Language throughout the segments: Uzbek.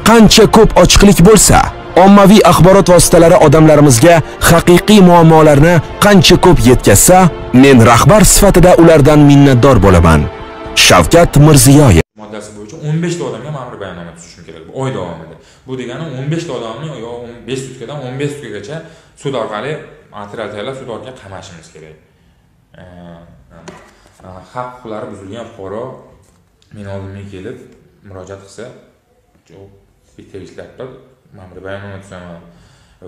qancha ko'p ochiqlik bo'lsa, ommaviy axborot vositalari odamlarimizga haqiqiy muammolarni qancha ko'p yetkazsa, men rahbar sifatida ulardan minnatdor bo'laman. Shavkat Mirziyoyev moddasi bo'yicha 15 ta odamga ma'muriy bayonnoma tuzishim kerak bu oy davomida. Bu degani 15 ta odamni yo 5 sutkadan 15 sutkagacha sud orqali operatorlar sud orqali qamashimiz kerak. Haq-huquqlari buzilgan fuqaro men oldimga kelib murojaat qilsa, tegishli ma'muriy bayonnoma tuzaman.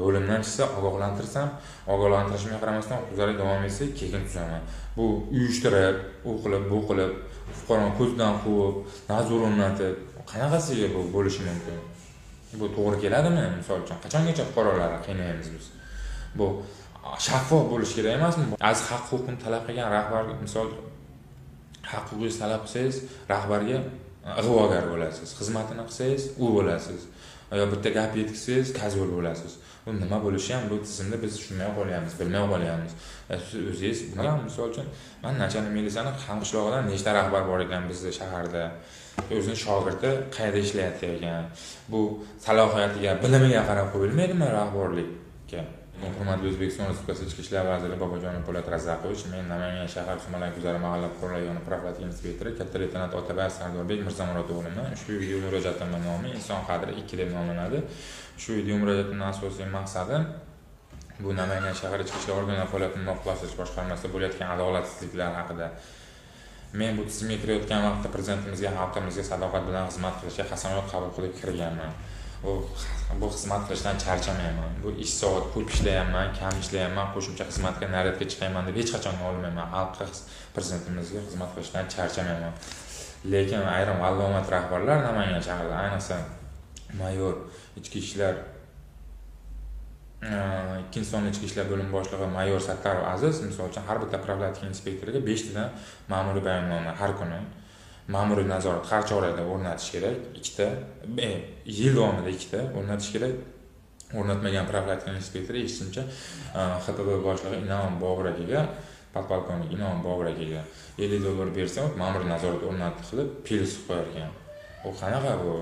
O'limdan chiqsa ogohlantirsam, ogohlantirishimga qaramasdan huquqlar davom etsa, keyin tuzaman. Bu uyushtirib, u qilib, bu qilib, fuqaroni ko'zdan quvib, nazor o'rnatib, qanaqasiga bu bo'lishi mumkin? Bu to'g'ri keladimi? Misol uchun, qachongacha fuqarolarni qiynaymiz biz? Bu shaffof bo'lish kerak emasmi? Az haq-huquqni talab qilgan rahbar, misol haq-huquqni talab qilsangiz, rahbarga ig'vogar bo'lasiz. Xizmatini qilsangiz, u bo'lasiz. Yo bitta gap yetkazsangiz, kazul bo'lasiz. Bu nima bo'lishi ham bu tizimda biz tushunmay qolyapmiz, bilmay qolyapmiz. O'zingiz buni misol uchun men Nachalnik militsiyani Hamqishlog'idan nechta rahbar bor ekan bizda shaharda. O'zining shogirdi qayerda ishlayapti ekan. Bu salohiyatiga, bilimiga qarab qo'yilmaydimi rahbarlikka? Hurmatli O'zbekiston Respublikasi Ichki ishlar vaziri Bobojonov Po'lat Razaqovich, men Namangan shahar Sumalak guzari mahalla qurol rayoni profilaktika inspektori katta leytenant Otabay Sardorbek Mirzamurod o'g'liman. Ushbu video murojaatimning nomi Inson qadri 2 deb nomlanadi. Shu video murojaatimning asosiy maqsadi bu Namangan shahar ichki ishlar organlari faoliyatini muvofiqlashtirish boshqarmasida bo'layotgan adolatsizliklar haqida. Men bu tizimga kirayotgan vaqtda prezidentimizga, xalqimizga sadoqat bilan xizmat qilishga qasamyod qabul qilib kirganman. Bu xizmat qilishdan charchamayman. Bu ish soat ko'p ishlayapman, kam ishlayapman, qo'shimcha xizmatga naryadga chiqayman deb hech qachon olmayman. Xalqqa, prezidentimizga xizmat qilishdan charchamayman. Lekin ayrim allomat rahbarlar Namangan shahrida, ayniqsa mayor ichki ishlar ikkinchi sonli ichki ishlar bo'limi boshlig'i mayor Sattarov Aziz, misol uchun har bitta profilaktika inspektoriga 5 tadan ma'muriy bayonnoma har kuni ma'muriy nazorat har chorada o'rnatish kerak. 2 ta, yil davomida 2 ta o'rnatish kerak. O'rnatmagan profilaktika inspektori eshitishimcha XTB boshlig'i Inom Bobur akaga, podpolkovnik Inom Bobur akaga $50 bersa, ma'muriy nazorat o'rnatib qilib, pelsi qo'yar ekan. U qanaqa bu?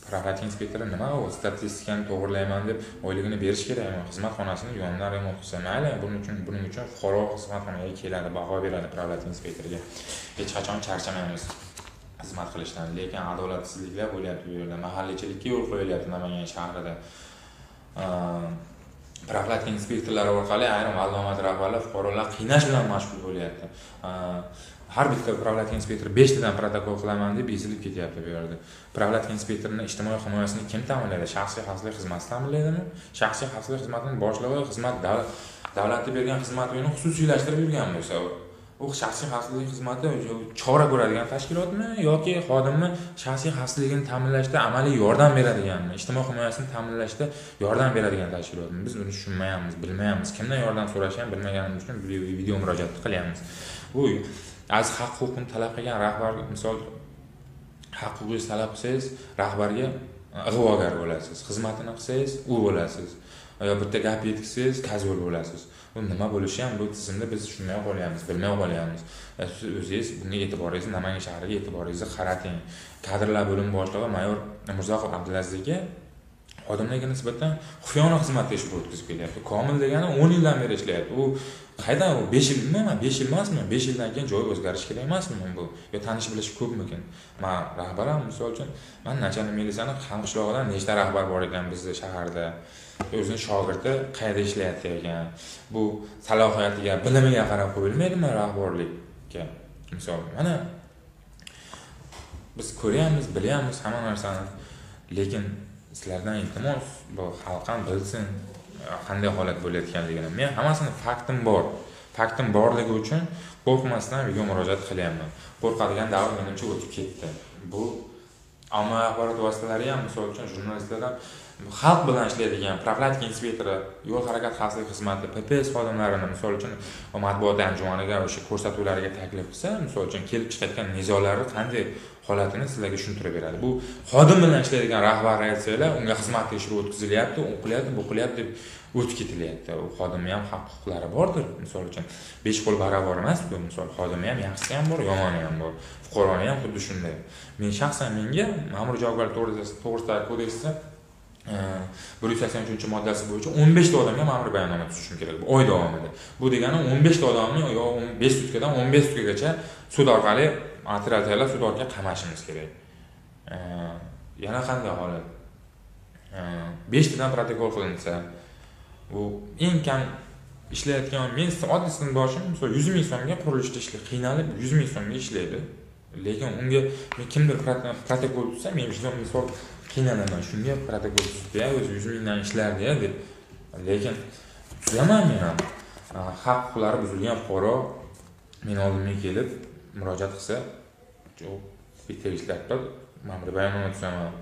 Profilaktika inspektori nima u? Statistikani to'g'rilayman deb oyligini berish kerakmi? Xizmatxonasini yonidan remont qilsa mayli, buning uchun fuqaro xizmatxonaga keladi, baho beradi profilaktika inspektoriga. Hech qachon charchamaymiz xizmat qilishdan. Lekin adolatsizliklar bo'lyapti bu yerda. Mahallichilikka yo'l qo'yilyapti Namangan shahrida. Profilaktika inspektorlari orqali ayrim allomat rahbarlar fuqarolar qiynash bilan mashg'ul bo'lyapti. Har bitta profilaktika inspektori 5 tadan protokol qilaman deb ezilib ketyapti bu yerda. Profilaktika inspektorining ijtimoiy himoyasini kim ta'minlaydi? Shaxsiy xavfsizlik xizmati ta'minlaydimi? Shaxsiy xavfsizlik xizmatining boshlig'i xizmat davlatga bergan xizmat uyini xususiylashtirib yurgan bo'lsa, u shaxsiy xavfsizlik xizmati chora ko'radigan tashkilotmi yoki xodimni shaxsiy xavfsizligini ta'minlashda amaliy yordam beradiganmi, ijtimoiy himoyasini ta'minlashda yordam beradigan tashkilotmi? Biz buni tushunmayapmiz, bilmayapmiz. Kimdan yordam so'rashni ham bilmaganimiz uchun video murojaat qilyapmiz. Bu az haq-huquqni talab qilgan rahbar, misol haq-huquqni talab qilsangiz, rahbarga ig'vogar bo'lasiz. Xizmatini qilsangiz, u bo'lasiz. Yo bitta gap yetkazsangiz, kazul bo'lasiz. Bu nima bo'lishi ham bu tizimda biz tushunmay qolyapmiz, bilmay qolyapmiz. O'zingiz bunga e'tiboringizni, Namangan shahriga e'tiboringizni qarating. Kadrlar bo'limi boshlig'i mayor Mirzoqov Abdulazizga xodimlarga nisbatan xufiyona xizmat tekshirib o'tkazib kelyapti. Komil degani 10 yildan beri ishlayapti. U qaydan 5 yilmi? 5 yil emasmi? 5 yildan keyin joy o'zgarish kerak emasmi bu? Yo tanish bilish ko'pmikin? Men rahbaram, misol uchun, men Nachalnik militsiyani Hamqishlog'idan nechta rahbar bor ekan bizda shaharda. O'zining shogirdi qayerda ishlayapti ekan. Bu salohiyatiga, bilimiga qarab qo'yilmaydimi rahbarlikka? Misol, mana biz ko'ryapmiz, bilyapmiz hamma narsani. Lekin sizlardan iltimos, bu xalq ham bilsin qanday holat bo'layotganligini. Men hammasini faktim bor. Faktim borligi uchun qo'rqmasdan video murojaat qilyapman. Qo'rqadigan davr menimcha o'tib ketdi. Bu ommaviy axborot vositalari ham, misol uchun jurnalistlar ham xalq bilan ishlaydigan profilaktika inspektori, yo'l harakat xavfsizlik xizmati, PPS xodimlarini misol uchun matbuot anjumaniga o'sha ko'rsatuvlariga taklif qilsa, misol uchun kelib chiqayotgan nizolarni qanday holatini sizlarga tushuntirib beradi. Bu xodim bilan ishlaydigan rahbar aytsanglar, unga xizmat tekshiruvi o'tkazilyapti, u qilyapti, bu qilyapti deb o'tib ketilyapti. U xodimning ham haq-huquqlari bordir. Misol uchun 5 qo'l barobar emas-ku. Misol xodimning ham yaxshisi ham bor, yomoni ham bor. Fuqaroning ham xuddi shunday. Men shaxsan menga ma'muriy javobgarlik to'g'risidagi kodeksda 183-moddasi bo'yicha 15 ta odamga ma'muriy bayonnoma tuzishim kerak bu oy davomida. Bu degani 15 ta odamni yo 5 sutkadan 15 sutkagacha sud orqali materiallar sud orqali qamashimiz kerak. Yana qanday holat? 5 tadan protokol qilinsa, bu eng kam ishlayotgan men oddiy sinfdoshim misol 100 ming so'mga qurilishda qiynalib 100 ming so'mga ishlaydi. Lekin unga men kimdir protokol tuzsa, men misol qiynalaman. Shunga protokol tuzdi-ya, o'zi 100 mingdan ishlardi-ya deb. Lekin tuzaman men ham. Haq-huquqlari buzilgan fuqaro men oldimga kelib murojaat qilsa, tegishli ma'muriy bayonnoma tuzaman.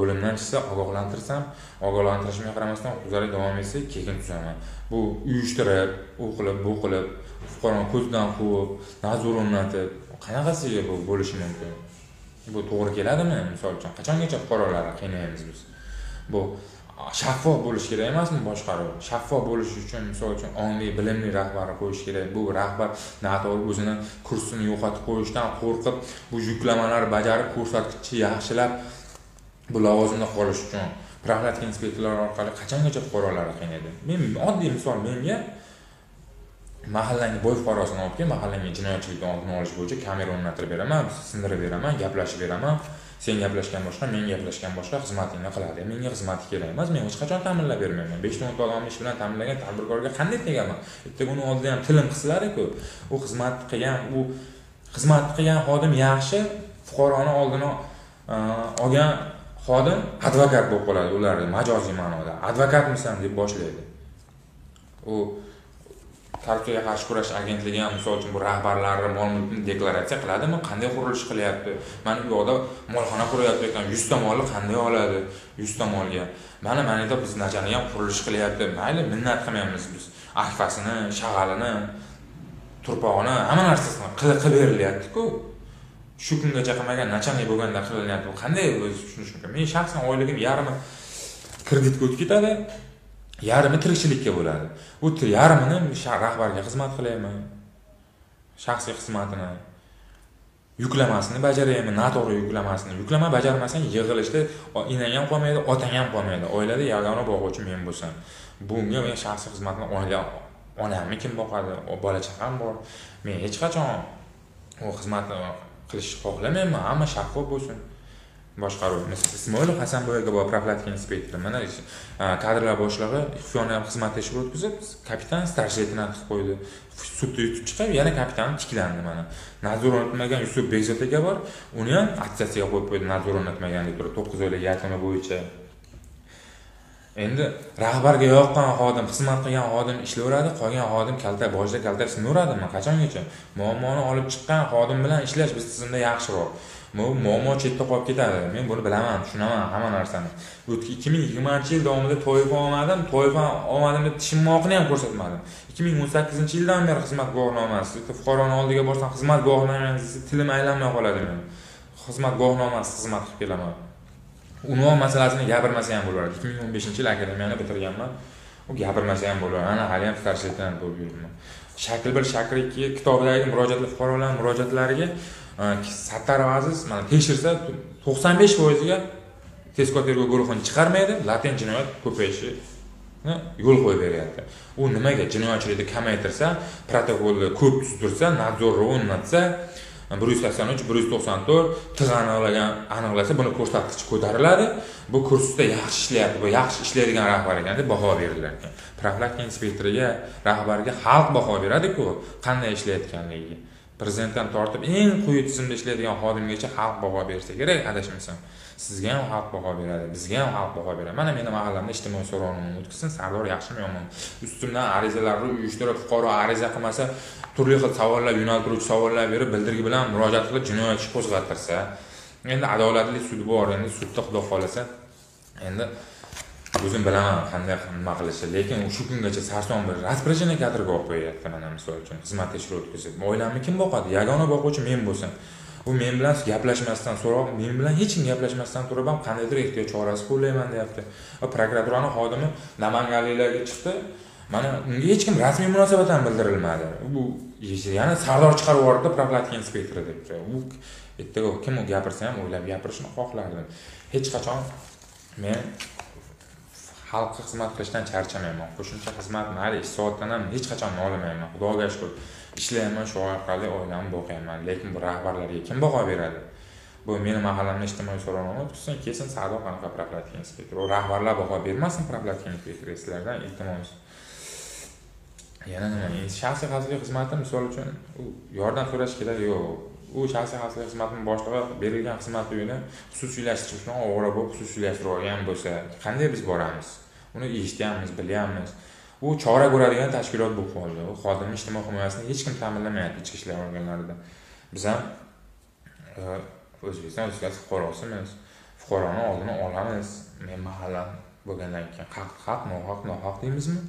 O'limdan chiqsa ogohlantirsam, ogohlantirishimga qaramasdan huquqbuzarlik davom etsa, keyin tuzaman. Bu uyushtirib, u qilib, bu qilib, fuqaroni ko'zdan quvib, nazor o'rnatib, qanaqasiga bu bo'lishi mumkin? Bu to'g'ri keladimi? Misol uchun, qachongacha fuqarolarni qiynaymiz biz? Bu shaffof bo'lish kerak emasmi boshqaruv? Shaffof bo'lish uchun misol uchun ongli, bilimli rahbarni qo'yish kerak. Bu rahbar noto'g'ri o'zini kursini yo'qotib qo'yishdan qo'rqib, bu yuklamalarni bajarib, ko'rsatkichni yaxshilab bu lavozimda qolish uchun profilaktika inspektorlari orqali qachongacha fuqarolarni qiynaydi? Men oddiy misol, menga mahallangi bo'y fuqarosini olib kelib, mahallangi jinoyatchilikni oldini olish bo'yicha kamera o'rnatib beraman, sindirib beraman, gaplashib beraman. Sen gaplashgan boshqa, men gaplashgan boshqa, xizmatingni qiladi. Menga xizmati kerak emas, men hech qachon ta'minlab bermayman. 5-10 ta odamni ish bilan ta'minlagan tadbirkorga qanday tegaman? Bitta uni oldida ham tilim qislar-ku. U xizmat qilgan xodim yaxshi, fuqaroni oldini olgan xodim advokat bo'lib qoladi ularga majoziy ma'noda. Advokatmisan deb boshlaydi. U Tarkiyaga qarshi kurash agentligi ham misol uchun bu rahbarlarni mol-mulkni deklaratsiya qiladimi? Qanday qurilish qilyapti? Mana bu yoqda molxona quryapti ekan, 100 ta molni qanday oladi? 100 ta molga. Mana yerda biz nachani ham qurilish qilyapti. Mayli, minnat qilmaymiz biz. Akfasini, shag'alini, turpog'ini, hamma narsasini qilib berilyapti-ku. Shu kungacha qilmagan nachanlik bo'lganda qilinyapti. Qanday o'zi tushunish mumkin? Men shaxsan oyligim yarmi kreditga o'tib ketadi. Yarmi tirikchilikka bo'ladi. U yarmini rahbarga xizmat qilayman. Shaxsiy xizmatini yuklamasini bajarayman, noto'g'ri yuklamasini. Yuklama bajarmasang yig'ilishda enang ham qolmaydi, otang ham qolmaydi. Oilada yagona boquvchi men bo'lsam. Bunga men shaxsiy xizmatni onamni kim boqadi? Bola chaqam bor. Men hech qachon u xizmatni qilishni xohlamayman, hamma shaffof bo'lsin. Boshqaruv. Ismoilov Hasanboyga bor profilaktika inspektori. Mana kadrlar boshlig'i ixtiyoriy xizmat tekshiruvi o'tkazib, kapitan staj leytenant qilib qo'ydi. Sudda yutib chiqib, yana kapitan tiklandi mana. Nazor o'rnatmagan Yusuf Bekzod aka bor. Uni ham attestatsiyaga qo'yib qo'ydi, nazor o'rnatmagan deb turib 9 oylik yakuna bo'yicha. Endi rahbarga yoqqan xodim, xizmat qilgan xodim ishlayveradi, qolgan xodim boshida kalta sinaveradimi? Qachongacha? Muammoni olib chiqqan xodim bilan ishlash biz tizimda yaxshiroq. Muammo chetda qolib ketadi. Men buni bilaman, tushunaman hamma narsani. 2020-yil davomida toifa olmadim deb tishimmoqni ham ko'rsatmadim. 2018-yildan beri xizmat guvohnomasi, fuqaroni oldiga borsam xizmat guvohnomangiz tilim aylanmay qoladi men. Xizmat guvohnomasi xizmat qilib kelaman. Unvon masalasini gapirmasa ham bo'lardi. 2015-yil akademiyani bitirganman. U gapirmasa ham bo'lardi. Ana hali ham staj leytenant bo'lib yuribman. Shakl 1, shakl 2 kitobdagi murojaatlar fuqarolar murojaatlariga Sattarov Aziz mana tekshirsa 95% ga tezkor tergov guruhini chiqarmaydi, latent jinoyat ko'payishi yo'l qo'yib beryapti. U nimaga jinoyatchilikni kamaytirsa, protokolni ko'p tuzdirsa, nadzorni o'rnatsa, 183, 194 tig'ani aniqlasa, buni ko'rsatkich ko'tariladi. Bu kursda yaxshi ishlayapti, bu yaxshi ishlaydigan rahbar ekan deb baho berilar ekan. Profilaktika inspektoriga, rahbarga xalq baho beradi-ku, qanday ishlayotganligiga. Prezidentdan tortib eng quyi tizimda ishlaydigan xodimgacha xalq baho bersa kerak, adashmasam. Sizga ham xalq baho beradi, bizga ham xalq baho beradi. Mana mening mahallamda ijtimoiy so'rovnoma o'tkazsin, Sardor yaxshimi yomonmi? Ustimdan arizalarni uyushtirib, fuqaro ariza qilmasa, turli xil savollar, yo'naltiruvchi savollar berib, bildirgi bilan murojaat qilib jinoyat ishi qo'zg'atirsa, endi adolatli sud bor, endi sudda xudo xolasa, endi o'zim bilaman qanday nima qilishi, lekin shu kungacha sarson bir raspоряжение kadrga olib qo'yapti mana misol uchun xizmat tekshiruvi o'tkazib. Oilamni kim boqadi? Yagona boquvchi men bo'lsam. u men bilan gaplashmasdan so'rab, men bilan hech kim gaplashmasdan turib ham qandaydir ehtiyot chorasi qo'llayman deyapti. Va prokuraturaning xodimi namanganliklarga chiqdi. Mana unga hech kim rasmiy munosabat ham bildirilmadi. Bu yana Sardor chiqarib yubordi profilaktika inspektori deb. U ertaga kim u gapirsa ham o'ylab gapirishni xohlardim. Hech qachon men xalqqa xizmat qilishdan charchamayman. Qo'shimcha xizmat mayli 2 soatdan ham hech qachon nolimayman. Xudoga shukr. Ishlayman, shu orqali oilamni boqaman. Lekin bu rahbarlarga kim baho beradi? Bu meni mahallamda ijtimoiy so'rovnoma o'tkazsin, kesin Sardor qanaqa profilaktika inspektori. Rahbarlar baho bermasin profilaktika inspektori sizlardan iltimos. Yana nima? Shaxsiy xavfsizlik xizmati misol uchun yordam so'rash kerak yo'q. U shaxsiy xavfsizlik xizmatining boshlig'i berilgan xizmat uyini xususiylashtirish uchun ovora bo'lib xususiylashtirib olgan bo'lsa, qanday biz boramiz? Uni eshityapmiz, bilyapmiz. U chora ko'radigan tashkilot bo'lib qoldi. U xodimning ijtimoiy himoyasini hech kim ta'minlamayapti ichki ishlar organlarida. Biz ham O'zbekiston Respublikasi fuqarosimiz. Fuqaroni oldini olamiz. Men mahallam bo'lgandan keyin haq, nohaq deymizmi?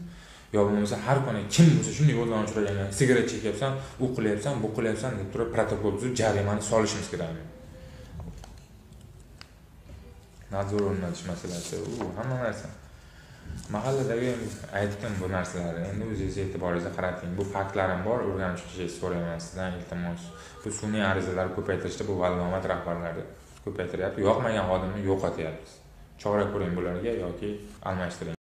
Yo bo'lmasa har kuni kim bo'lsa shunday yo'ldan uchragan, sigaret chekyapsan, u qilyapsan, bu qilyapsan deb turib protokol tuzib jarimani solishimiz kerak. Nadzor o'rnatish masalasi, hamma narsa. Mahalladagi aytdim bu narsalarni. Endi o'zingiz e'tiboringizni qarating. Bu faktlarim bor, o'rganib chiqishingizni so'rayman sizdan iltimos. Bu sun'iy arizalarni ko'paytirishda bu vallomat rahbarlari ko'paytiryapti. Yoqmagan xodimni yo'qotyapmiz. Chora ko'ring bularga yoki almashtiring.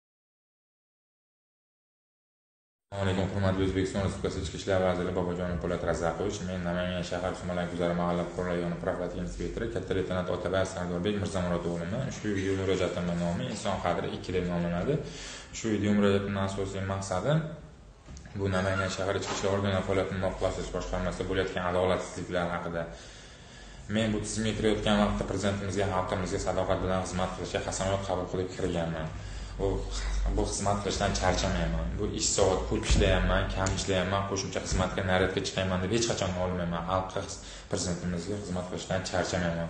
Assalomu alaykum, hurmatli O'zbekiston Respublikasi Ichki ishlar vaziri Bobojonov Po'lat Razaqovich. Men Namangan shahar Sumalak guzari mahalla fuqarolar yig'ini profilaktika inspektori katta leytenant Otabay Sardorbek Mirzamurodov o'g'liman. Ushbu video murojaatimning nomi Inson qadri 2 deb nomlanadi. Shu video murojaatimning asosiy maqsadi bu Namangan shahar ichki ishlar organlari faoliyatini muvofiqlashtirish boshqarmasida bo'layotgan adolatsizliklar haqida. Men bu tizimga kirayotgan vaqtda prezidentimizga, xalqimizga sadoqat bilan xizmat qilishga qasamyod qabul qilib kirganman. Bu xizmat qilishdan charchamayman. Bu ish soat ko'p ishlayapman, kam ishlayapman, qo'shimcha xizmatga naryadga chiqayman deb hech qachon olmayman. Xalqqa, prezidentimizga xizmat qilishdan charchamayman.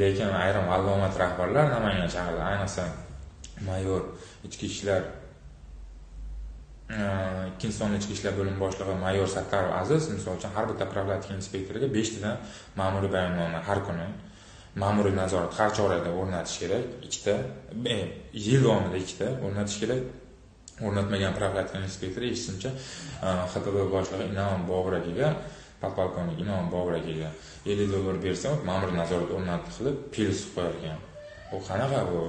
Lekin ayrim vallomat rahbarlar Namangan shahrida, ayniqsa mayor ichki ishlar ikkinchi sonli ichki ishlar bo'limi boshlig'i mayor Sattarov Aziz misol uchun har bitta profilaktika inspektoriga 5 tadan ma'muriy bayonnoma har kuni ma'muriy nazorat har chorada o'rnatish kerak. 2 ta yil davomida 2 ta o'rnatish kerak. O'rnatmagan profilaktika inspektori eshitishimcha XTB boshlig'i Inom Bobur akaga, podpolkovnik Inom Bobur akaga $50 bersa, ma'muriy nazorat o'rnatib qilib, pils qo'yarkan. U qanaqa bu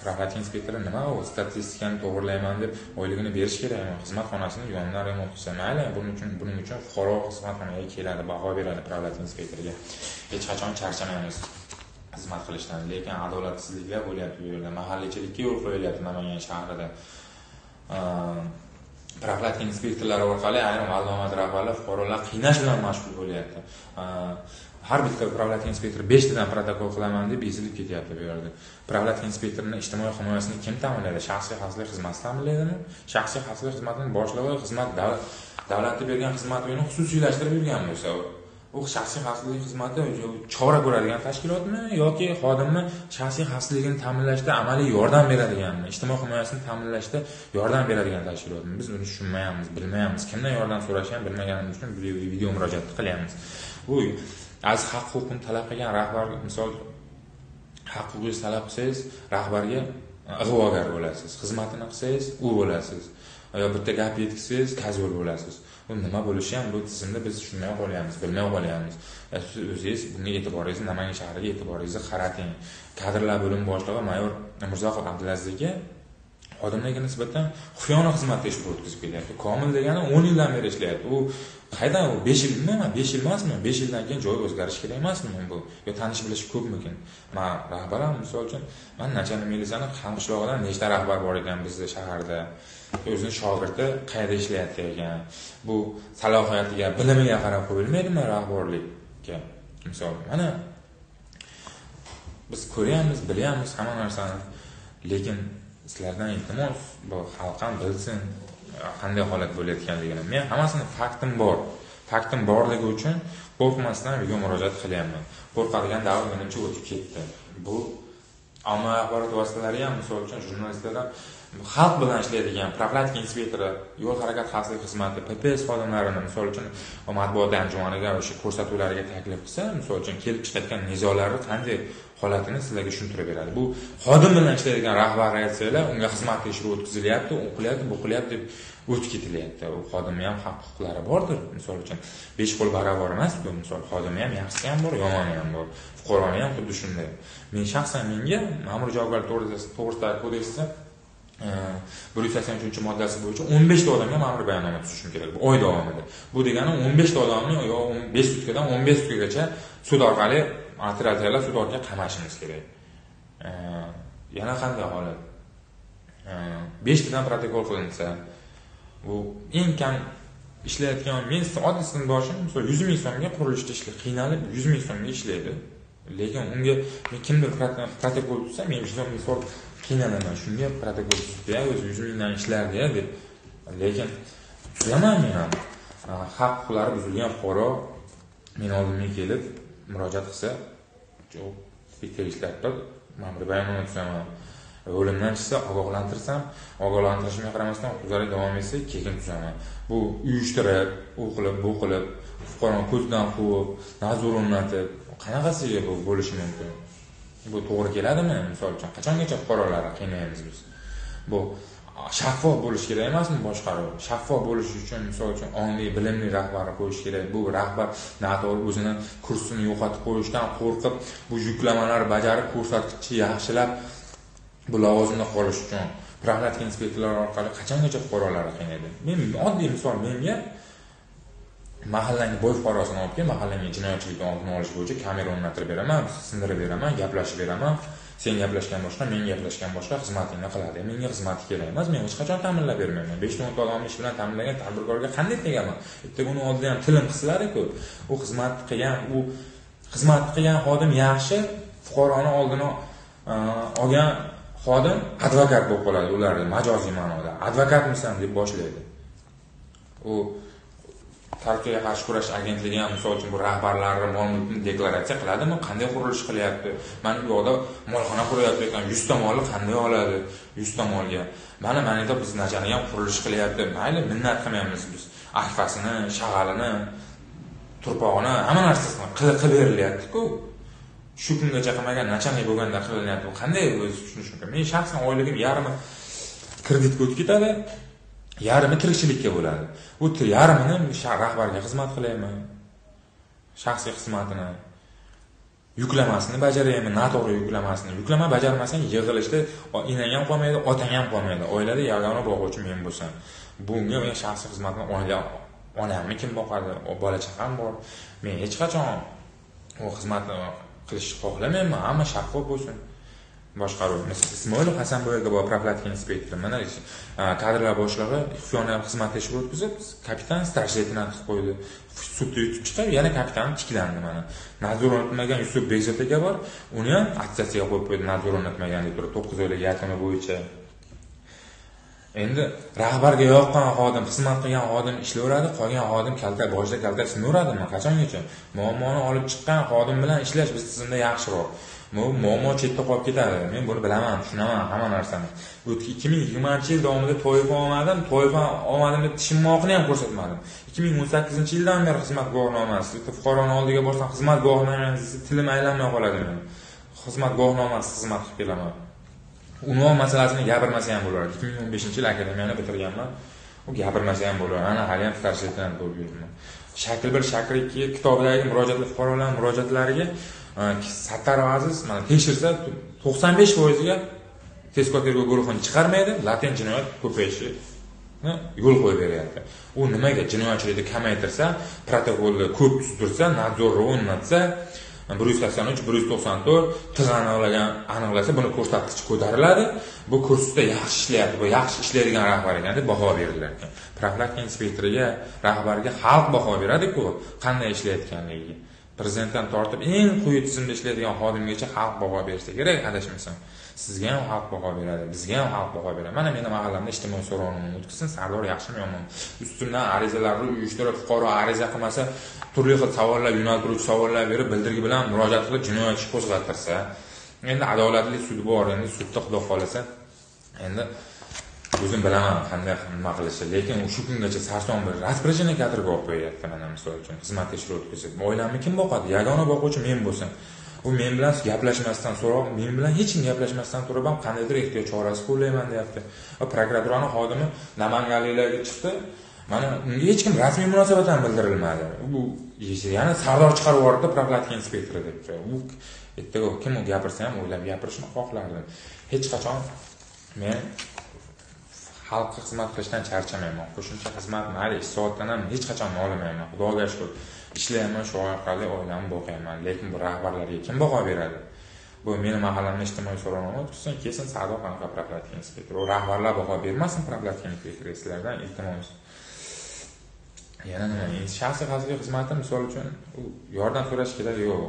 profilaktika inspektori nima u statistikani to'g'rilayman deb oyligini berish kerak. Xizmat xonasini yonidan remont qilsa mayli, buning uchun fuqaro xizmat xonasiga keladi, baho beradi profilaktika inspektoriga. Hech qachon charchamaymiz xizmat qilishdan. Lekin adolatsizliklar bo'lyapti bu yerda. Mahallichilikka yo'l qo'yilyapti Namangan shahrida. Profilaktika inspektorlari orqali ayrim vallomat rahbarlar fuqarolar qiynash bilan mashg'ul bo'lyapti. Har bitta profilaktika inspektori 5 tadan protokol qilaman deb ezilib ketyapti bu yerda. Profilaktika inspektorining ijtimoiy himoyasini kim ta'minlaydi? Shaxsiy xavfsizlik xizmati ta'minlaydimi? Shaxsiy xavfsizlik xizmatining boshlig'i xizmat davlatga bergan xizmat uyini xususiylashtirib yurgan bo'lsa, u shaxsiy xavfsizlik xizmati chora ko'radigan tashkilotmi yoki xodimni shaxsiy xavfsizligini ta'minlashda amaliy yordam beradiganmi, ijtimoiy himoyasini ta'minlashda yordam beradigan tashkilotmi? Biz buni tushunmayapmiz, bilmayapmiz. Kimdan yordam so'rashni ham bilmaganimiz uchun video murojaat qilyapmiz. Bu az haq huquqini talab qilgan rahbar, misol haq huquqingizni talab qilsangiz, rahbarga ig'vogar bo'lasiz. Xizmatini qilsangiz, u bo'lasiz. Yo bitta gap yetkazsangiz, kazul bo'lasiz. Bu nima bo'lishi ham bu tizimda biz tushunmay qolyapmiz, bilmay qolyapmiz. O'zingiz bunga e'tiboringizni, Namangan shahriga e'tiboringizni qarating. Kadrlar bo'limi boshlig'i mayor Mirzoqov Abdulazizga xodimlarga nisbatan xufiyona xizmat tekshiruvi o'tkazib kelyapti. Komil degani 10 yildan beri ishlayapti. U qaydan u 5 yilmi? 5 yil emasmi? 5 yildan keyin joy o'zgarish kerak emasmi bu? Yo tanish bilish ko'pmikin? Men rahbaram misol uchun, men Nachalnik militsiyani Qamqishlog'idan nechta rahbar bor ekan bizda shaharda. O'zining shogirdi qayerda ishlayapti ekan. Bu salohiyatiga, bilimiga qarab qo'yilmaydimi rahbarlikka? Misol, mana biz ko'ryapmiz, bilyapmiz hamma narsani. Lekin sizlardan iltimos, bu xalq ham bilsin qanday holat bo'layotganligini. Men hammasini faktim bor. Faktim borligi uchun qo'rqmasdan video murojaat qilyapman. Qo'rqadigan davr menimcha o'tib ketdi. Bu ommaviy axborot vositalari ham, misol uchun jurnalistlar ham xalq bilan ishlaydigan profilaktika inspektori, yo'l harakati xavfsizligi xizmati, PPS xodimlarini misol uchun matbuot anjumaniga o'sha ko'rsatuvlariga taklif qilsa, misol uchun kelib chiqayotgan nizolarni qanday holatini sizlarga tushuntirib beradi. Bu xodim bilan ishlaydigan rahbar aytsalar, unga xizmat tekshiruvi o'tkazilyapti, u qilyapti, bu qilyapti deb o'tib ketilyapti. U xodimning ham haq-huquqlari bordir. Misol uchun 5 qo'l barobar emas bu. Misol xodimning ham yaxshisi ham bor, yomoni ham bor. Fuqaroning ham xuddi shunday. Men shaxsan menga ma'muriy javobgarlik to'g'risidagi kodeksda 183 moddasi bo'yicha 15 ta odamga ma'muriy bayonnoma tuzishim kerak bu oy davomida. Bu degani 15 ta odamni yo 5 sutkadan 15 sutkagacha sud orqali materiallar sud orqali qamashimiz kerak. Yana qanday holat? 5 tadan protokol qilinsa, bu eng kam ishlayotgan men oddiy sinfdoshim misol 100 ming so'mga qurilishda ishlaydi, qiynalib 100 ming so'mga ishlaydi. Lekin unga kimdir protokol tutsa, men juda misol qiynalaman. Shunga protokol tutdi, o'zi 100 mingdan ishlardi-ya deb. Lekin tuzaman men ham. Haq-huquqlari buzilgan fuqaro men oldimga kelib murojaat qilsa, jo'q, bitta ishlatib, ma'muriy bayonnoma tuzaman. O'limdan chiqsa ogohlantirsam, ogohlantirishimga qaramasdan huquqlar davom etsa, keyin tuzaman. Bu uyushtirib, u qilib, bu qilib, fuqaroni ko'zdan quvib, nazor o'rnatib, qanaqasiga bu bo'lishi mumkin? Bu to'g'ri keladimi? Misol uchun, qachongacha fuqarolarni qiynaymiz biz? Bu shaffof bo'lish kerak emasmi boshqaruv? Shaffof bo'lish uchun misol uchun ongli, bilimli rahbarni qo'yish kerak. Bu rahbar noto'g'ri o'zini kursini yo'qotib qo'yishdan qo'rqib, bu yuklamalarni bajarib, ko'rsatkichni yaxshilab bu lavozimda qolish uchun profilaktika inspektorlari orqali qachongacha fuqarolarni qiynaydi? Men oddiy misol, menga mahallangi boy fuqarosini olib kelib, mahallangi jinoyatchilikdan oldini olish bo'yicha kamera o'rnatib beraman, sindirib beraman, gaplashib beraman. Sen gaplashgan boshqa, men gaplashgan boshqa, xizmatingni qiladi. Menga xizmati kerak emas, men hech qachon ta'minlab bermayman. 5-10 ta odamni ish bilan ta'minlagan tadbirkorga qanday tegaman? Bitta uni oldida ham tilim qilsalar-ku, u xizmat qilgan xodim yaxshi, fuqaroni oldini olgan xodim advokat bo'lib qoladi ularning majoziy ma'noda. Advokatmisan deb boshlaydi. U Turkiya qarshi kurash agentligi ham misol uchun bu rahbarlarni mol-mulkni deklaratsiya qiladimi? Qanday qurilish qilyapti? Mana bu yoqda molxona quryapti ekan, 100 ta molni qanday oladi? 100 ta molga. Mana yerda biz nachani ham qurilish qilyapti. Mayli, minnat qilmaymiz biz. Akfasini, shag'alini, turpog'ini, hamma narsasini qilib berilyapti-ku. Shu kungacha qilmagan nachanlik bo'lganda qilinyapti. Qanday o'zi tushunish mumkin? Men shaxsan oyligim yarmi kreditga o'tib ketadi, yarmi tirikchilikka bo'ladi. Bu yarmini rahbarga xizmat qilayman. Shaxsiy xizmatini yuklamasini bajarayman, noto'g'ri yuklamasini. Yuklama bajarmasang yig'ilishda enang ham qolmaydi, otang ham qolmaydi. Oilada yagona boquvchi men bo'lsam. Bunga men shaxsiy xizmatni onamni kim boqadi? Bola chaqam bor. Men hech qachon u xizmatni qilishni xohlamayman, hamma shaffof bo'lsin. Boshqaruv. Masalan, Ismoilov Hasanboyga bor profilaktika inspektori, mana kadrlar boshlig'i ixtiyoriy xizmat tekshiruvi o'tkazib, kapitan staj leytenant qilib qo'ydi. Sudda yutib chiqib, yana kapitan tiklandi mana. Nazor o'rnatmagan Yusuf Bekzod aka bor, uni ham attestatsiyaga qo'yib qo'ydi, nazor o'rnatmagan deb turib 9 oylik yakuni bo'yicha. Endi rahbarga yoqqan xodim, xizmat qilgan xodim ishlayveradi, qolgan xodim boshida kalta sinaveradimi? Qachongacha? Muammoni olib chiqqan xodim bilan ishlash biz tizimda yaxshiroq. Muammo chetda qolib ketadi. Men buni bilaman, tushunaman hamma narsani. 2020-yil davomida toifa olmadim deb tishimmoqni ham ko'rsatmadim. 2018-yildan beri xizmat guvohnomasi, fuqaroning oldiga borsam xizmat guvohnomasi tilim aylanmay qoladi men. Xizmat guvohnomasi xizmat qilib kelaman. Unvon masalasini gapirmasa ham bo'lardi. 2015-yil akademiyani bitirganman. U gapirmasa ham bo'lardi. Ana hali ham starsiydan bo'lib yuribman. Shakl 1, shakl 2 kitobidagi murojaatlar, fuqarolarning murojaatlariga Sattarov Aziz mana tekshirsa 95%ga tezkor tergov guruhini chiqarmaydi, latent jinoyat ko'payishi yo'l qo'yib beryapti. U nimaga jinoyatchilikni kamaytirsa, protokolni ko'p tuzdirsa, nadzorni o'rnatsa, 183, 194 tig'ani aniqlasa, buni ko'rsatkich ko'tariladi. Bu kursda yaxshi ishlayapti, bu yaxshi ishlaydigan rahbar ekan deb baho berilar ekan. Profilaktika inspektoriga, rahbarga xalq baho beradi-ku, qanday ishlayotganligiga. Prezidentdan tortib eng quyi tizimda ishlaydigan xodimgacha xalq baho bersa kerak, adashmasam. Sizga ham xalq baho beradi, bizga ham xalq baho beradi. Mana meni mahallamda ijtimoiy so'rovnomani o'tkazsin, Sardor yaxshimi yomonmi? Ustimdan arizalarni uyushtirib, fuqaro ariza qilmasa, turli xil savollar yo'naltiruvchi savollar berib, bildirgi bilan murojaat qilib jinoyat ishi qo'zg'atirsa, Endi adolatli sud bor, endi sudda xudo xolasa endi o'zim bilaman qanday nima qilishi, lekin shu kungacha sarson bir raspоряжение kadrga olib qo'yapti. Mana misol uchun xizmat tekshiruv o'tkazib, oilamni kim boqadi? Yagona boquvchi men bo'lsam, u men bilan gaplashmasdan so'rab, men bilan hech kim gaplashmasdan turib ham qandaydir ehtiyot chorasi qo'llayman deyapti. Va prokuraturaning xodimi Namanganliklarga chiqdi. Mana unga hech kim rasmiy munosabat ham bildirilmadi. Bu yana Sardor chiqarib yubordi profilaktika inspektori deb. U ertaga kim u gapirsa ham o'ylab gapirishni xohlardim. Hech qachon men xalqqa xizmat qilishdan charchamayman. Qo'shimcha xizmat mayli 2 soatdan ham hech qachon olmayman. Xudoga shukr. Ishlayman, shu orqali oilamni boqaman. Lekin bu rahbarlarga kim baho beradi? Bu meni mahallamda ijtimoiy so'rovnoma o'tkazsin, kesin Sardor qanaqa profilaktika inspektori. U rahbarlar baho bermasin profilaktika inspektori sizlardan iltimos. Yana nima? Shaxsiy xavfsizlik xizmati misol uchun u yordam so'rash kerak yo'q.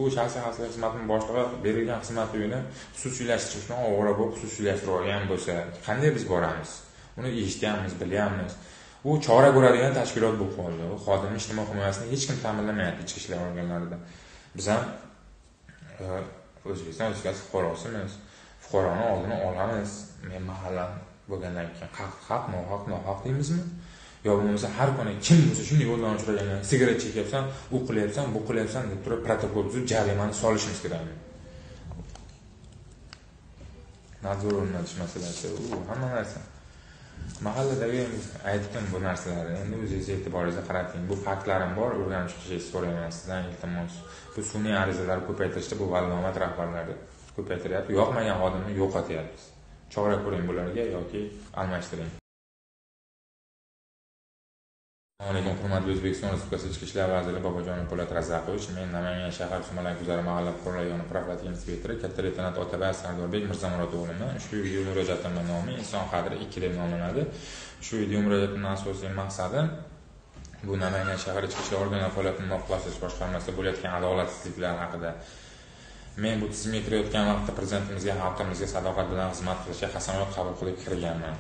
U shaxsiy xavfsizlik xizmatining boshlig'i berilgan xizmat uyini xususiylashtirishni o'g'ri bo'lib xususiylashtirib olgan bo'lsa, qanday biz boramiz? Uni eshitganmiz, bilyapmiz. U chora ko'radigan tashkilot bo'lib qoldi. U xodimning ijtimoiy himoyasini hech kim ta'minlamayapti ichki ishlar organlarida. Biz ham O'zbekiston Respublikasi fuqarosimiz. Fuqaroni oldini olamiz. Men mahallam bo'lgandan keyin haq, nohaq deymizmi? Yo bo'lmasa har kuni kim bo'lsa shunday yo'ldan uchragan, sigaret chekyapsan, u qilyapsan, bu qilyapsan deb turib protokol tuzib jarimani solishimiz kerak. Nadzor o'rnatish masalasi, u hamma narsa. Mahalladagi aytdim bu narsalarni. Endi o'zingiz e'tiboringizni qarating. Bu faktlarim bor, o'rganib chiqishingizni so'rayman sizdan iltimos. Bu sun'iy arizalar ko'paytirishda bu vallomat rahbarlari ko'paytiryapti. Yoqmagan xodimni yo'qotyapmiz. Chora ko'ring bularga yoki almashtiring. Assalomu alaykum, hurmatli O'zbekiston Respublikasi Ichki ishlar vaziri Bobojonov Po'lat Razaqovich. Men Namangan shahar Sumalak guzari mahalla fuqarolar yoni profilaktika inspektori katta leytenant Otabay Sardorbek Mirzamurod o'g'liman. Ushbu video murojaatimning nomi Inson qadri 2 deb nomlanadi. Shu video murojaatimning asosiy maqsadi bu Namangan shahar ichki ishlar organlari faoliyatini muvofiqlashtirish boshqarmasida bo'layotgan adolatsizliklar haqida. Men bu tizimga kirayotgan vaqtda prezidentimizga, xalqimizga sadoqat bilan xizmat qilishga qasamyod qabul qilib kirganman.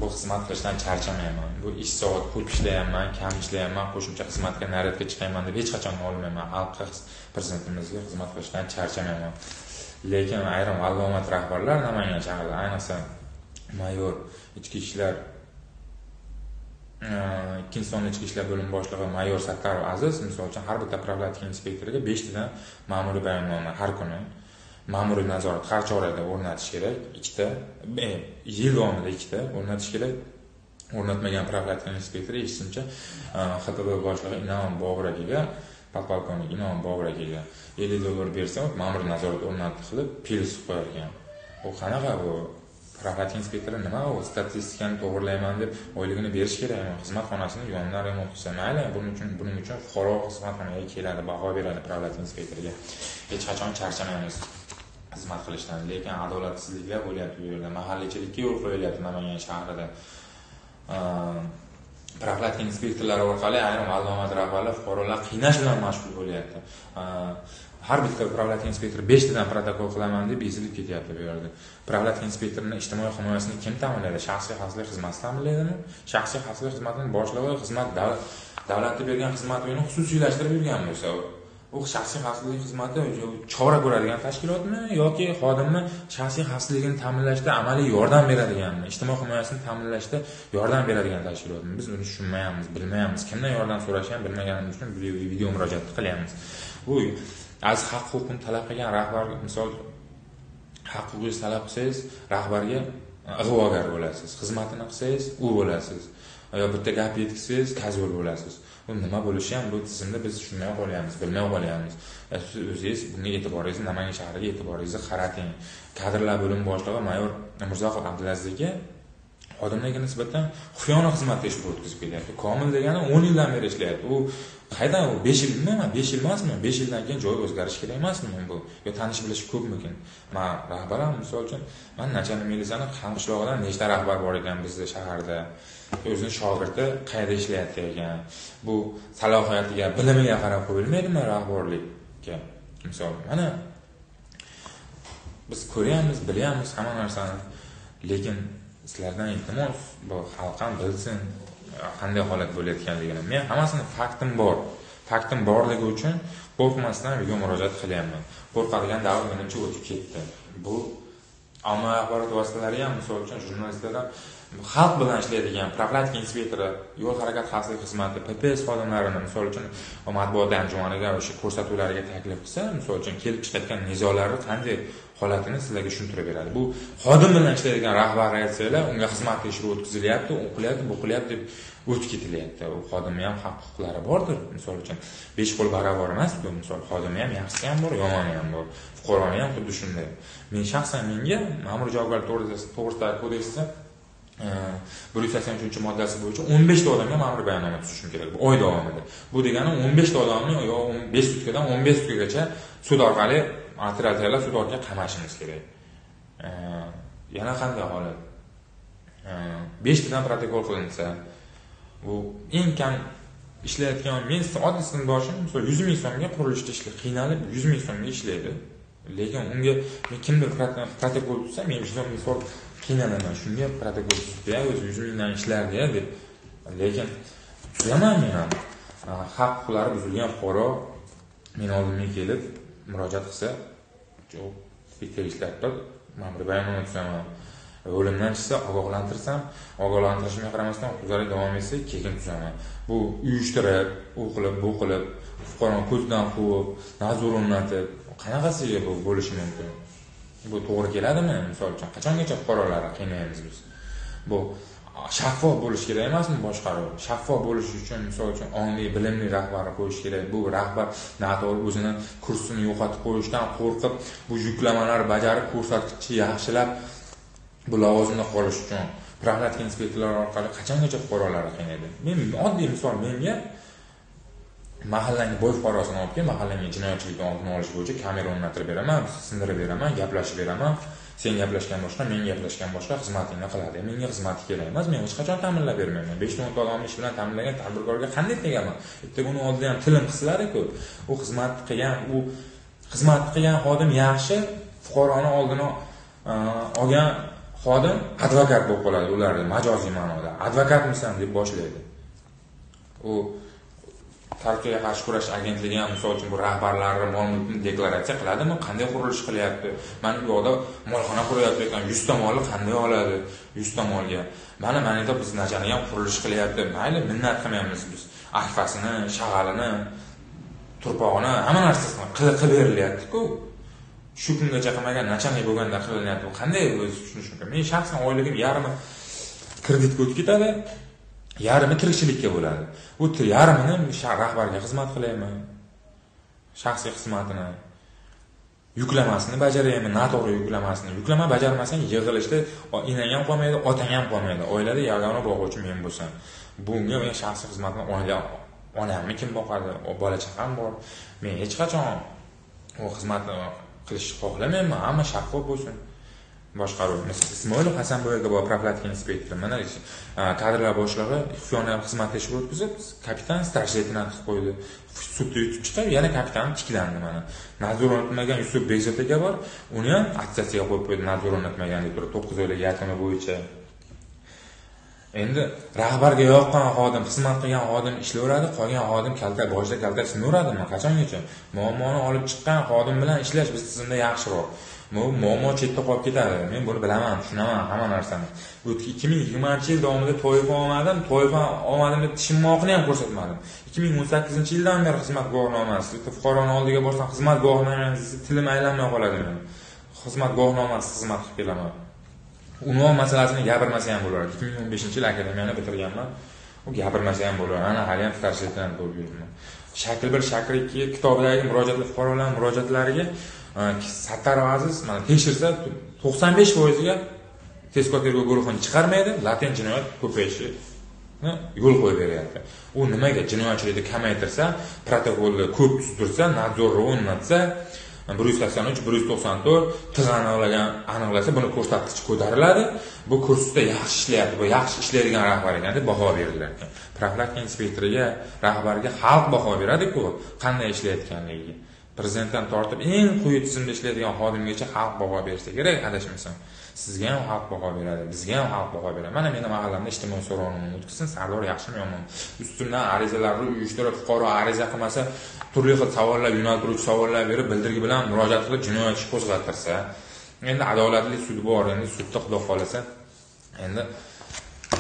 Bu xizmat qilishdan charchamayman. Bu ish soat ko'p ishlayapman, kam ishlayapman, qo'shimcha xizmatga naryadga chiqayman deb hech qachon olmayman. Xalqqa prezidentimizga xizmat qilishdan charchamayman. Lekin ayrim vallomat rahbarlar Namangan shahrida, ayniqsa mayor ichki ishlar ikkinchi sonli ichki ishlar bo'limi boshlig'i mayor Sattarov Aziz misol uchun har bitta profilaktika inspektoriga 5 tadan ma'muriy bayonnoma har kuni ma'muriy nazorat har chorada o'rnatish kerak. 2 ta yil davomida 2 ta o'rnatish kerak. O'rnatmagan profilaktika inspektori eshitishimcha XTB boshlig'i Inom Bobur akaga, podpolkovnik Inom Bobur akaga $50 bersa, ma'muriy nazorat o'rnatib qilib pils qo'yarkan. U qanaqa bu profilaktika inspektori nima u statistikani to'g'rilayman deb oyligini berish kerak. Xizmat xonasini yonidan remont qilsa mayli, buning uchun fuqaro xizmat xonaga keladi, baho beradi profilaktika inspektoriga. Hech qachon charchamaymiz xizmat qilishdan. Lekin adolatsizliklar bo'lyapti bu yerda. Mahallachilikka yo'l qo'yilyapti Namangan shahrida. Profilaktika inspektorlari orqali ayrim vallomat rahbarlar fuqarolar qiynash bilan mashg'ul bo'lyapti. Har bitta profilaktika inspektori 5 tadan protokol qilaman deb ezilib ketyapti bu yerda. Profilaktika inspektorining ijtimoiy himoyasini kim ta'minlaydi? Shaxsiy xavfsizlik xizmati ta'minlaydimi? Shaxsiy xavfsizlik xizmatining boshlig'i xizmat davlatga bergan xizmat uyini xususiylashtirib yurgan bo'lsa, u shaxsiy xavfsizlik xizmati chora ko'radigan tashkilotmi yoki xodimni shaxsiy xavfsizligini ta'minlashda amaliy yordam beradiganmi, ijtimoiy himoyasini ta'minlashda yordam beradigan tashkilotmi? Biz buni tushunmayapmiz, bilmayapmiz. Kimdan yordam so'rashni ham bilmaganimiz uchun video murojaat qilyapmiz. Bu az haq huquqini talab qilgan rahbar, misol haq huquqingizni talab qilsangiz, rahbarga ig'vogar bo'lasiz. Xizmatini qilsangiz, u bo'lasiz. Yo bitta gap yetkazsangiz, kazul bo'lasiz. Bu nima bo'lishi ham bu tizimda biz tushunmay qolyapmiz, bilmay qolyapmiz. O'zingiz bunga e'tiboringizni, Namangan shahriga e'tiboringizni qarating. Kadrlar bo'limi boshlig'i mayor Mirzoqov Abdulazizga xodimlarga nisbatan xufiyona xizmat tekshiruvi o'tkazib kelyapti. Komil degani 10 yildan beri ishlayapti. U qaydan u 5 yil nima? 5 yil emasmi? 5 yildan keyin joy o'zgarishi kerak emasmi bu? Yo tanish bilish ko'pmikin? Men rahbaram misol uchun, men Nachalnik militsiyani Qamqishlog'idan nechta rahbar bor ekan bizda shaharda. O'zining shogirdi qayerda ishlayapti ekan. Bu salohiyatiga, bilimiga qarab qo'yilmaydimi rahbarlikka? Misol, mana biz ko'ryapmiz, bilyapmiz hamma narsani. Lekin sizlardan iltimos, bu xalq ham bilsin qanday holat bo'layotganligini. Men hammasini faktim bor. faktim borligi uchun qo'rqmasdan uyga murojaat qilyapman. Qo'rqadigan davr menimcha o'tib ketdi. Bu ommaviy axborot vositalari ham, misol uchun jurnalistlar ham xalq bilan ishlaydigan profilaktika inspektori, yo'l harakati xavfsizligi xizmati, PPS xodimlarini misol uchun matbuot anjumaniga o'sha ko'rsatuvlarga taklif qilsa, misol uchun kelib chiqayotgan nizolarni qanday holatini sizlarga tushuntirib beradi. Bu xodim bilan ishlaydigan rahbar aytsalar, unga xizmat tekshiruvi o'tkazilyapti, u qilyapti, bu qilyapti deb o'tib ketilyapti. U xodimning ham haq-huquqlari bordir. Misol uchun 5 qo'l barobar emas bu. Misol xodimning ham yaxshisi ham bor, yomoni ham bor. Fuqaroning ham xuddi shunday. Men shaxsan menga ma'muriy javobgarlik to'g'risidagi kodeksda 183 moddasi bo'yicha 15 ta odamga ma'muriy bayonnoma tuzishim kerak bu oy davomida. Bu degani 15 ta odamni 5 sutkadan 15 sutkagacha sud orqali operatorlar sud orqali qamashimiz kerak. Yana qanday holat? 5 tadan protokol qilinsa, bu eng kam ishlayotgan men oddiy sinfdoshim misol 100 ming so'mga qurilishda ishlaydi, qiynalib 100 ming so'mga ishlaydi. Lekin unga men kimdir protokol tutsa, men juda misol qiynalaman. Shunga protokol tutdi, o'zi 100 mingdan ishlardi-ya deb. Lekin bilaman men ham haq-huquqlari buzilgan fuqaro men oldimga kelib murojaat qilsa, bitta ishlatib ma'muriy bayonnoma tuzaman. O'limdan chiqsa ogohlantirsam, ogohlantirishimga qaramasdan huquqlar davom etsa, keyin tuzaman. Bu uyushtirib, u qilib, bu qilib, fuqaroni ko'zdan quvib, nazor o'rnatib, qanaqasiga bu bo'lishi mumkin? Bu to'g'ri keladimi? Misol uchun, qachongacha fuqarolarni qiynaymiz biz? Bu shaffof bo'lish kerak emasmi boshqaruv? Shaffof bo'lish uchun misol uchun ongli, bilimli rahbarni qo'yish kerak. Bu rahbar noto'g'ri o'zini kursini yo'qotib qo'yishdan qo'rqib, bu yuklamalar bajarib ko'rsatkichni yaxshilab bu lavozimda qolish uchun profilaktika inspektorlari orqali qachongacha fuqarolarni qiynaydi? Men oddiy misol, menga mahallaning boy fuqarosini olib kelib, mahallaning jinoyatchilikdan oldini olish bo'yicha kamera o'rnatib beraman, sindirib beraman, gaplashib beraman. Sen gaplashgan boshqa, men gaplashgan boshqa, xizmatingni qiladi. Menga xizmati kerak emas, men hech qachon ta'minlab bermayman. 5 ta odamni ish bilan ta'minlagan tadbirkorga qanday tegaman? Bitta uni oldida ham tilim qilsalar-ku, u xizmat qilgan xodim yaxshi, fuqaroni oldini olgan xodim advokat bo'lib qoladi ularning majoziy ma'noda. Advokatmisan deb boshlaydi. U Turkiya qarshi kurash agentligi ham misol uchun bu rahbarlarni mol-mulkni deklaratsiya qiladimi? Qanday qurilish qilyapti? Mana bu yoqda molxona quryapti ekan, 100 ta molni qanday oladi? 100 ta molga. Mana yerda biz nachani ham qurilish qilyapti. Mayli, minnat qilmaymiz biz. Akfasini, shag'alini, turpog'ini, hamma narsasini qilib berilyapti-ku. Shu kungacha qilmagan nachanlik bo'lganda qilinyapti. Qanday o'zi tushunish mumkin? Men shaxsan oyligim yarmi kreditga o'tib ketadi, yarmi tirikchilikka bo'ladi. Bu yarmini rahbarga xizmat qilayman. Shaxsiy xizmatini, yuklamasini bajarayman, noto'g'ri yuklamasini. Yuklama bajarmasang yig'ilishda enang ham qolmaydi, otang ham qolmaydi. Oilada yagona boquvchi men bo'lsam. Bunga men shaxsiy xizmatni onamni kim boqadi? Bola chaqam bor. Men hech qachon u xizmatni qilishni xohlamayman, hamma shaffof bo'lsin. Boshqaruv. Ismoilov Hasanboyga bor profilaktika inspektori. Mana kadrlar boshlig'i ixtiyoriy xizmat tekshiruvi o'tkazib, kapitan straj leytenant qilib qo'ydi. Sudda yutib chiqib, yana kapitan tiklandi mana. Nazor o'rnatmagan Yusuf Bekzod aka bor, uni ham attestatsiyaga qo'yib qo'ydi, nazor o'rnatmagan deb turib 9 oylik yakuni bo'yicha. Endi rahbarga yoqqan xodim, xizmat qilgan xodim ishlayveradi, qolgan xodim boshida kaltak sinaveradimi? Qachongacha? Muammoni olib chiqqan xodim bilan ishlash biz tizimda yaxshiroq. Muammo chetda qolib ketadi. Men buni bilaman, tushunaman hamma narsani. 2020-yil davomida toifa olmadim deb tishimmoqni ham ko'rsatmadim. 2018-yildan beri xizmat guvohnomasi, fuqaroning oldiga borsam xizmat guvohnomangizni tilim aylanmay qoladi men. Xizmat guvohnomasi xizmat qilib kelaman. Unvon masalasini gapirmasa ham bo'lardi. 2015-yil akademiyani bitirganman. U gapirmasa ham bo'lardi. Ana hali ham starsiydan bo'lib yuribman. Shakl 1, shakl 2 kitobidagi murojaatlar fuqarolarning murojaatlariga Sattarov Aziz mana tekshirsa 95%ga tezkor tergov guruhining chiqarmaydi, latent jinoyat ko'payishi yo'l qo'yib beryapti. U nimaga jinoyatchilikni kamaytirsa, protokolni ko'p tuzdirsa, nadzorni o'rnatsa, 183, 194 tig'ani aniqlasa, buni ko'rsatkich ko'tariladi. Bu kursda yaxshi ishlayapti, bu yaxshi ishlaydigan rahbar ekan deb baho berilar ekan. Profilaktika inspektoriga, rahbarga xalq baho beradi-ku, qanday ishlayotganligiga. prezidentdan tortib eng quyi tizimda ishlaydigan xodimgacha xalq baho bersa kerak, adashmasam. Sizga ham xalq baho beradi, bizga ham xalq baho beradi. Mana meni mahallamda ijtimoiy so'rovnoma o'tkazsin, Sardor yaxshimi yomonmi? Ustimdan arizalarni uyushtirib, fuqaro ariza qilmasa, turli xil savollar, yo'naltiruvchi savollar berib, bildirgi bilan murojaat qilib jinoyat ishi qo'zg'atirsa, endi adolatli sud bor, endi sudda xudo xolasa, endi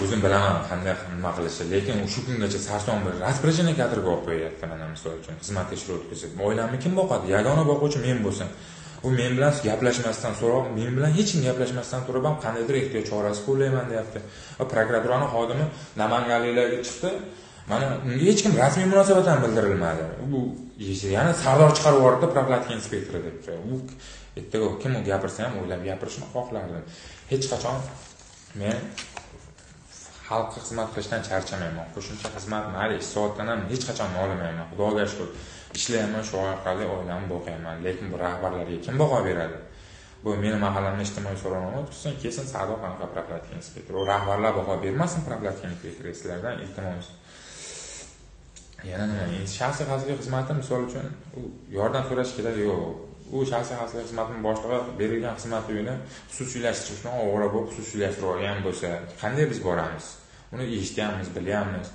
o'zim bilaman qanday nima qilishi, lekin shu kungacha sarson bir raspоряжение katirib olib qo'yapti. Mana misol uchun xizmat tekshiruv o'tkazib, oilamni kim boqadi? Yagona boquvchi men bo'lsam, u men bilan gaplashmasdan so'rab, men bilan hech kim gaplashmasdan turib ham qandaydir ehtiyot chorasi qo'llayman deyapti. Prokuraturaning xodimi Namanganliklarga chiqdi. Mana unga hech kim rasmiy munosabat ham bildirilmadi. Bu yana Sardor chiqarib yubordi, profilaktika inspektori debdi. U ertaga kim u gapirsa ham o'ylab gapirishni xohlardim. Hech qachon men xalqqa xizmat qilishdan charchamayman. Qo'shimcha xizmat mayli 2 soatdan ham hech qachon olmayman. Xudoga shukr. Ishlayman, shu orqali oilamni boqaman. Lekin bu rahbarlarga kim baho beradi? Bu meni mahallamda ijtimoiy so'rovnoma o'tkazsin, kesin Sardor qanaqa profilaktika inspektori. U rahbarlar baho bermasin profilaktika inspektori sizlardan iltimos. Yana nima? Shaxsiy xavfsizlik xizmati misol uchun u yordam so'rash kerak yo'q. U shaxsiy xavfsizlik xizmatining boshlig'i berilgan xizmat uyini xususiylashtirishni o'g'ri bo'lib xususiylashtirib olgan bo'lsa, qanday biz boramiz? Uni eshitganmiz, bilyapmiz.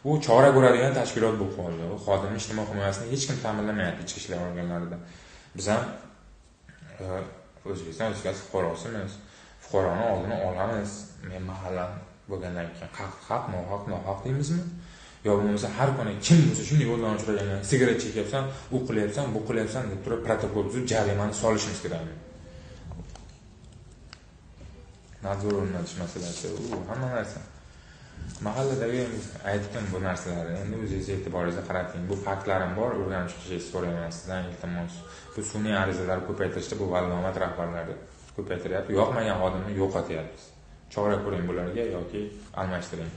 U chora ko'radigan tashkilot bo'lib qoldi. U xodimning ijtimoiy himoyasini hech kim ta'minlamayapti ichki ishlar organlarida. Biz ham O'zbekiston Respublikasi fuqarosimiz. Fuqaroni oldini olamiz. Men mahallam bo'lgandan keyin haq, nohaq deymizmi? Yo bo'lmasa har kuni kim bo'lsa shunday yo'ldan uchragan, sigaret chekyapsan, u qilyapsan, bu qilyapsan deb turib protokol tuzib jarimani solishimiz kerak. Nadzor o'rnatish masalasi, u hamma narsa. Mahalladagi aytdim bu narsalarni. Endi o'zingiz e'tiboringizni qarating. Bu faktlarim bor, o'rganib chiqishingizni so'rayman sizdan iltimos. Bu sun'iy arizalarni ko'paytirishda bu valomat rahbarlari ko'paytiryapti. Yoqmagan xodimni yo'qotyapmiz. Chora ko'ring bularga yoki almashtiring.